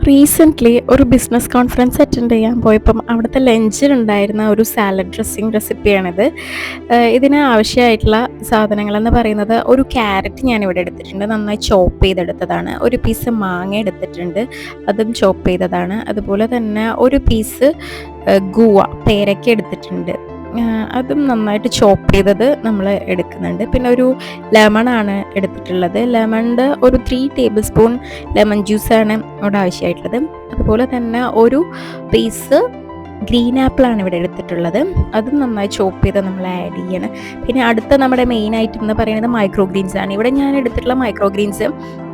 Recently ഒരു business conference attend ചെയ്യാൻ പോയപ്പം അവിടുത്തെ ലഞ്ചിനുണ്ടായിരുന്ന ഒരു സാലഡ് ഡ്രസ്സിങ് റെസിപ്പിയാണിത്. ഇതിന് ആവശ്യമായിട്ടുള്ള സാധനങ്ങളെന്ന് പറയുന്നത് ഒരു ക്യാരറ്റ് ഞാനിവിടെ എടുത്തിട്ടുണ്ട്, നന്നായി ചോപ്പ് ചെയ്തെടുത്തതാണ്. ഒരു പീസ് മാങ്ങ എടുത്തിട്ടുണ്ട്, അതും ചോപ്പ് ചെയ്തതാണ്. അതുപോലെ തന്നെ ഒരു പീസ് ഗുവ പേരയ്ക്ക എടുത്തിട്ടുണ്ട്, അതും നന്നായിട്ട് ചോപ്പ് ചെയ്തത് നമ്മൾ എടുക്കുന്നുണ്ട്. പിന്നെ ഒരു ലെമണാണ് എടുത്തിട്ടുള്ളത്. ലെമണിൻ്റെ ഒരു 3 ടേബിൾ സ്പൂൺ ലെമൺ ജ്യൂസാണ് ഇവിടെ ആവശ്യമായിട്ടുള്ളത്. അതുപോലെ തന്നെ ഒരു പീസ് ഗ്രീൻ ആപ്പിളാണ് ഇവിടെ എടുത്തിട്ടുള്ളത്, അതും നന്നായി ചോപ്പ് ചെയ്ത് നമ്മൾ ആഡ് ചെയ്യണം. പിന്നെ അടുത്ത നമ്മുടെ മെയിൻ ഐറ്റം എന്ന് പറയുന്നത് മൈക്രോഗ്രീൻസ് ആണ്. ഇവിടെ ഞാൻ എടുത്തിട്ടുള്ള മൈക്രോഗ്രീൻസ്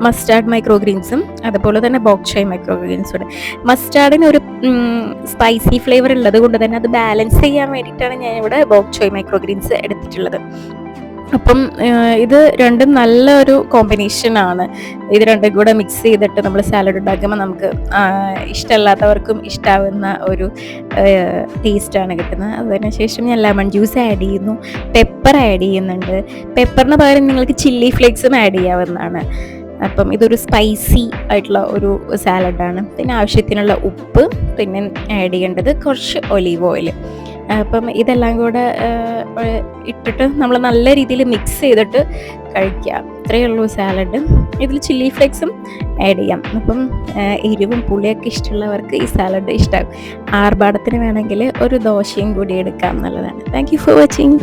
മസ്റ്റാർഡ് മൈക്രോഗ്രീൻസും അതുപോലെ തന്നെ ബോക്ചോയ് മൈക്രോഗ്രീൻസും ഉണ്ട്. മസ്റ്റാർഡിന് ഒരു സ്പൈസി ഫ്ലേവർ ഉള്ളത് കൊണ്ട് തന്നെ അത് ബാലൻസ് ചെയ്യാൻ വേണ്ടിയിട്ടാണ് ഞാൻ ഇവിടെ ബോക്ചോയ് മൈക്രോഗ്രീൻസ് എടുത്തിട്ടുള്ളത്. അപ്പം ഇത് രണ്ടും നല്ലൊരു കോമ്പിനേഷനാണ്. ഇത് രണ്ടും കൂടെ മിക്സ് ചെയ്തിട്ട് നമ്മൾ സാലഡ് ഉണ്ടാക്കുമ്പോൾ നമുക്ക് ഇഷ്ടമല്ലാത്തവർക്കും ഇഷ്ടാവുന്ന ഒരു ടേസ്റ്റാണ് കിട്ടുന്നത്. അതിനുശേഷം ഞാൻ ലെമൺ ജ്യൂസ് ആഡ് ചെയ്യുന്നു, പെപ്പർ ആഡ് ചെയ്യുന്നുണ്ട്. പെപ്പറിന് പകരം നിങ്ങൾക്ക് ചില്ലി ഫ്ലേക്സും ആഡ് ചെയ്യാവുന്നതാണ്. അപ്പം ഇതൊരു സ്പൈസി ആയിട്ടുള്ള ഒരു സാലഡാണ്. പിന്നെ ആവശ്യത്തിനുള്ള ഉപ്പ്, പിന്നെ ആഡ് ചെയ്യേണ്ടത് കുറച്ച് ഒലീവ് ഓയിൽ. അപ്പം ഇതെല്ലാം കൂടെ ഇട്ടിട്ട് നമ്മൾ നല്ല രീതിയിൽ മിക്സ് ചെയ്തിട്ട് കഴിക്കുക. ഇത്രയേ ഉള്ളൂ സാലഡ്. ഇതിൽ ചില്ലി ഫ്ലേക്സും ആഡ് ചെയ്യാം. അപ്പം എരിവും പുളിയൊക്കെ ഇഷ്ടമുള്ളവർക്ക് ഈ സാലഡ് ഇഷ്ടമാകും. ആർഭാടത്തിന് വേണമെങ്കിൽ ഒരു ദോശയും കൂടി എടുക്കാം എന്നുള്ളതാണ്. Thank you for watching.